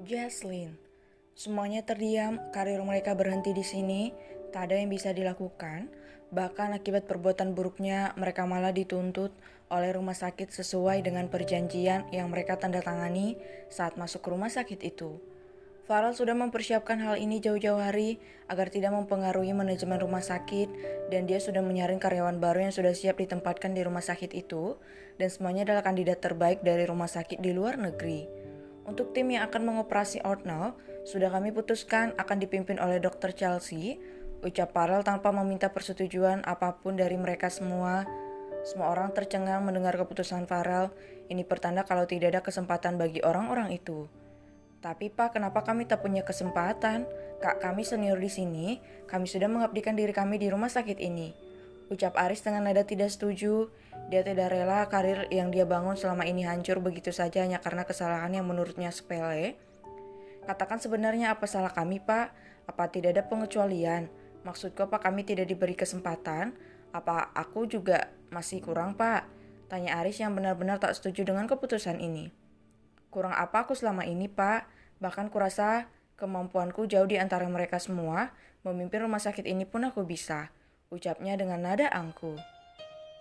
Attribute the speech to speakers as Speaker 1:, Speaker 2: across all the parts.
Speaker 1: Jaslyn. Semuanya terdiam, karir mereka berhenti di sini, tak ada yang bisa dilakukan. Bahkan akibat perbuatan buruknya, mereka malah dituntut oleh rumah sakit sesuai dengan perjanjian yang mereka tanda tangani saat masuk ke rumah sakit itu. Farel sudah mempersiapkan hal ini jauh-jauh hari agar tidak mempengaruhi manajemen rumah sakit, dan dia sudah menyaring karyawan baru yang sudah siap ditempatkan di rumah sakit itu, dan semuanya adalah kandidat terbaik dari rumah sakit di luar negeri. Untuk tim yang akan mengoperasi Arnold, sudah kami putuskan akan dipimpin oleh Dr. Chelsea, ucap Farel tanpa meminta persetujuan apapun dari mereka semua. Semua orang tercengang mendengar keputusan Farel. Ini pertanda kalau tidak ada kesempatan bagi orang-orang itu. Tapi Pak, kenapa kami tak punya kesempatan? Kak, kami senior di sini, kami sudah mengabdikan diri kami di rumah sakit ini. Ucap Aris dengan nada tidak setuju. Dia tidak rela karir yang dia bangun selama ini hancur begitu saja hanya karena kesalahan yang menurutnya sepele. Katakan sebenarnya apa salah kami, Pak? Apa tidak ada pengecualian? Maksudku apa kami tidak diberi kesempatan? Apa aku juga masih kurang, Pak? Tanya Aris yang benar-benar tak setuju dengan keputusan ini. Kurang apa aku selama ini, Pak? Bahkan kurasa kemampuanku jauh di antara mereka semua. Memimpin rumah sakit ini pun aku bisa. Ucapnya dengan nada angkuh.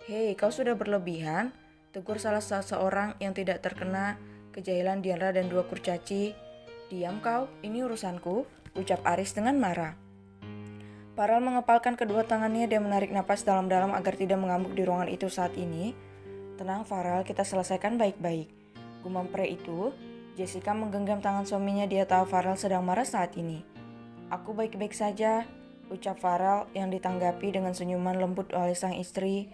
Speaker 1: Hei, kau sudah berlebihan, tegur salah seseorang yang tidak terkena kejahilan Diandra dan dua kurcaci. Diam kau, ini urusanku, ucap Aris dengan marah. Farel mengepalkan kedua tangannya dan menarik napas dalam-dalam agar tidak mengamuk di ruangan itu saat ini. Tenang Farel, kita selesaikan baik-baik. Gumam pria itu. Jessica menggenggam tangan suaminya, dia tahu Farel sedang marah saat ini. Aku baik-baik saja, ucap Farel yang ditanggapi dengan senyuman lembut oleh sang istri.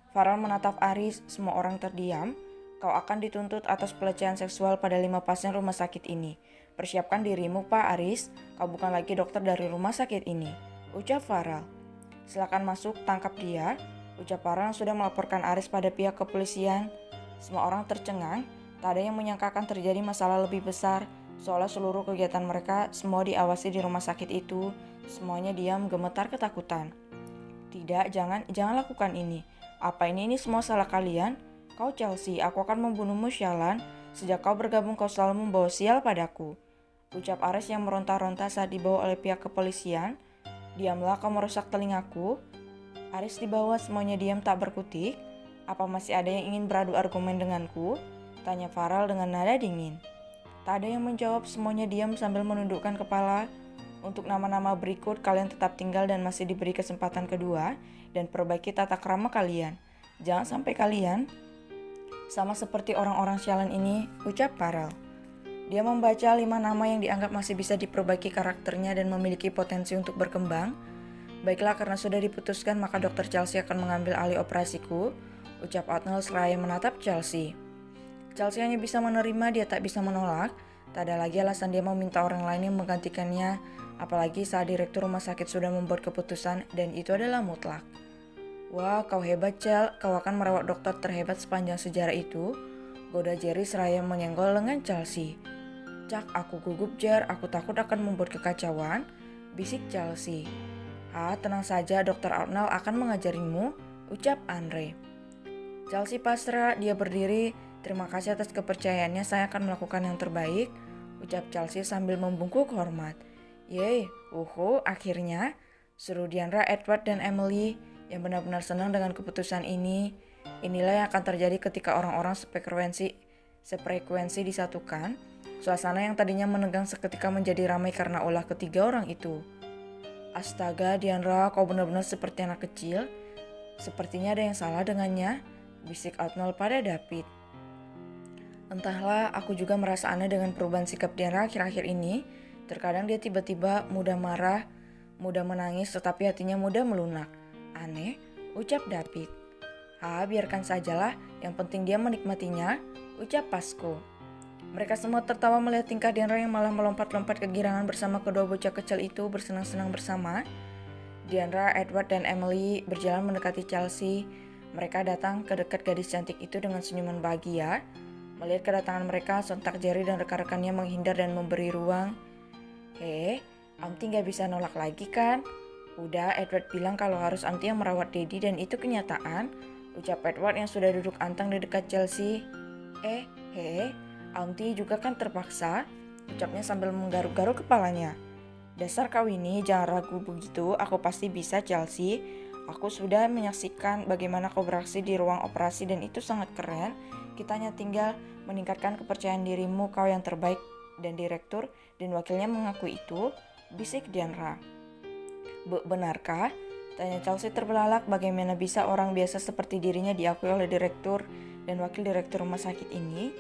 Speaker 1: Farel menatap Aris, semua orang terdiam. Kau akan dituntut atas pelecehan seksual pada 5 pasien rumah sakit ini. Persiapkan dirimu, Pak Aris. Kau bukan lagi dokter dari rumah sakit ini, ucap Farel. Silakan masuk, tangkap dia, ucap Farel yang sudah melaporkan Aris pada pihak kepolisian. Semua orang tercengang, tak ada yang menyangka akan terjadi masalah lebih besar. Seolah seluruh kegiatan mereka semua diawasi di rumah sakit itu. Semuanya diam gemetar ketakutan. Tidak, jangan lakukan ini. Apa ini semua salah kalian? Kau Chelsea, aku akan membunuhmu sialan. Sejak kau bergabung kau selalu membawa sial padaku, ucap Aris yang meronta-ronta saat dibawa oleh pihak kepolisian. Diamlah, kau merusak telingaku. Aris dibawa, semuanya diam tak berkutik. Apa masih ada yang ingin beradu argumen denganku? Tanya Farel dengan nada dingin. Tak ada yang menjawab, semuanya diam sambil menundukkan kepala. Untuk nama-nama berikut, kalian tetap tinggal dan masih diberi kesempatan kedua dan perbaiki tata krama kalian. Jangan sampai kalian sama seperti orang-orang sialan ini, ucap Farel. Dia membaca 5 nama yang dianggap masih bisa diperbaiki karakternya dan memiliki potensi untuk berkembang. Baiklah, karena sudah diputuskan maka Dr. Chelsea akan mengambil alih operasiku, ucap Arnold seraya menatap Chelsea. Chelsea hanya bisa menerima, dia tak bisa menolak. Tak ada lagi alasan dia meminta orang lain yang menggantikannya, apalagi saat direktur rumah sakit sudah membuat keputusan dan itu adalah mutlak. Wah, kau hebat, Chel. Kau akan merawat dokter terhebat sepanjang sejarah itu, goda Jerry seraya menyenggol lengan Chelsea. Cak, aku gugup, Jer. Aku takut akan membuat kekacauan, bisik Chelsea. Tenang saja, Dr. Arnold akan mengajarimu, ucap Andre. Chelsea pasrah, dia berdiri. Terima kasih atas kepercayaannya, saya akan melakukan yang terbaik, ucap Chelsea sambil membungkuk hormat. Yeay, akhirnya, seru Diandra, Edward, dan Emily yang benar-benar senang dengan keputusan ini. Inilah yang akan terjadi ketika orang-orang sefrekuensi disatukan. Suasana yang tadinya menegang seketika menjadi ramai karena ulah ketiga orang itu. Astaga, Diandra, kau benar-benar seperti anak kecil. Sepertinya ada yang salah dengannya, bisik Arnold pada David. Entahlah, aku juga merasa aneh dengan perubahan sikap Diandra akhir-akhir ini. Terkadang dia tiba-tiba mudah marah, mudah menangis, tetapi hatinya mudah melunak. Aneh, ucap David. Biarkan sajalah, yang penting dia menikmatinya, ucap Pasco. Mereka semua tertawa melihat tingkah Diandra yang malah melompat-lompat kegirangan bersama kedua bocah kecil itu bersenang-senang bersama. Diandra, Edward, dan Emily berjalan mendekati Chelsea. Mereka datang ke dekat gadis cantik itu dengan senyuman bahagia. Melihat kedatangan mereka, sontak Jerry dan rekan-rekannya menghindar dan memberi ruang. Amti gak bisa nolak lagi kan? Udah, Edward bilang kalau harus Amti yang merawat Daddy dan itu kenyataan, ucap Edward yang sudah duduk antang di dekat Chelsea. Amti juga kan terpaksa, ucapnya sambil menggaruk-garuk kepalanya. Dasar kau ini, jangan ragu begitu, aku pasti bisa Chelsea. Aku sudah menyaksikan bagaimana kau beraksi di ruang operasi dan itu sangat keren. Kita hanya tinggal meningkatkan kepercayaan dirimu, kau yang terbaik. Dan direktur dan wakilnya mengaku itu, bisik Diandra. Benarkah? Tanya Chelsea terbelalak, bagaimana bisa orang biasa seperti dirinya diakui oleh direktur dan wakil direktur rumah sakit ini?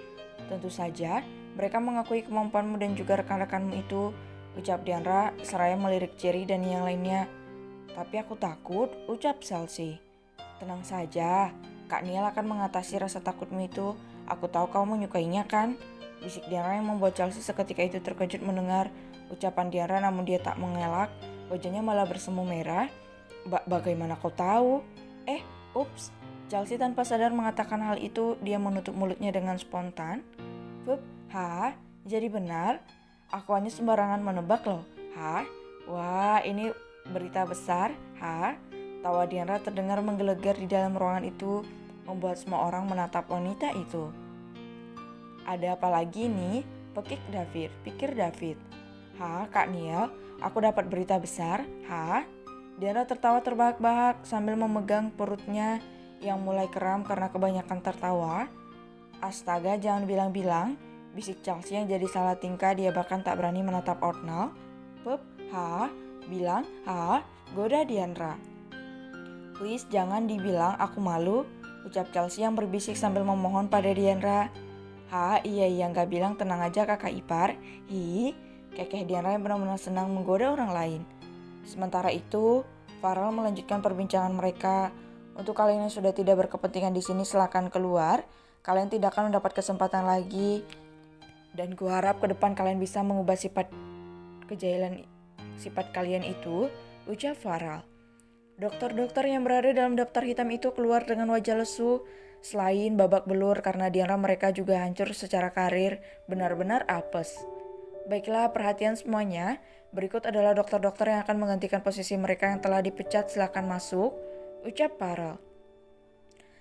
Speaker 1: Tentu saja, mereka mengakui kemampuanmu dan juga rekan-rekanmu itu, ucap Diandra seraya melirik Jerry dan yang lainnya. Tapi aku takut, ucap Chelsea. Tenang saja, Kak Niel akan mengatasi rasa takutmu itu. Aku tahu kau menyukainya kan? Bisik Diandra yang membuat Chelsea seketika itu terkejut mendengar ucapan Diandra, namun dia tak mengelak. Wajahnya malah bersemu merah. Bagaimana kau tahu? Ups. Chelsea tanpa sadar mengatakan hal itu. Dia menutup mulutnya dengan spontan. Jadi benar? Aku hanya sembarangan menebak loh. Wah, ini berita besar. Tawa Diandra terdengar menggelegar di dalam ruangan itu, membuat semua orang menatap wanita itu. Ada apa lagi nih? Pikir David. Kak Niel, aku dapat berita besar. Diandra tertawa terbahak-bahak sambil memegang perutnya yang mulai kram karena kebanyakan tertawa. Astaga, jangan bilang-bilang, bisik Chelsea yang jadi salah tingkah. Dia bahkan tak berani menatap Ornal. Goda Diandra. Please jangan dibilang aku malu, ucap Chelsea yang berbisik sambil memohon pada Diandra. Iya gak bilang, tenang aja kakak ipar. Kekeh Diandra yang benar-benar senang menggoda orang lain. Sementara itu, Farrell melanjutkan perbincangan mereka. Untuk kalian yang sudah tidak berkepentingan di sini, silakan keluar. Kalian tidak akan mendapat kesempatan lagi. Dan gue harap ke depan kalian bisa mengubah sifat kejailan sifat kalian itu, ucap Farrell. Dokter-dokter yang berada dalam daftar hitam itu keluar dengan wajah lesu. Selain babak belur karena Diandra, mereka juga hancur secara karir, benar-benar apes. Baiklah, perhatian semuanya. Berikut adalah dokter-dokter yang akan menggantikan posisi mereka yang telah dipecat, silakan masuk, ucap Farrell.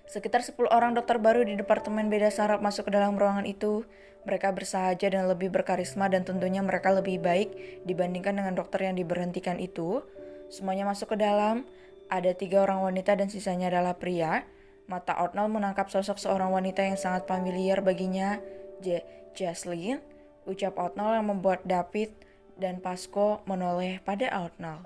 Speaker 1: Sekitar 10 orang dokter baru di departemen beda saraf masuk ke dalam ruangan itu. Mereka bersahaja dan lebih berkarisma dan tentunya mereka lebih baik dibandingkan dengan dokter yang diberhentikan itu. Semuanya masuk ke dalam. Ada 3 orang wanita dan sisanya adalah pria. Mata Ornal menangkap sosok seorang wanita yang sangat familiar baginya. Jaslyn, ucap Ornal yang membuat David dan Pasco menoleh pada Ornal.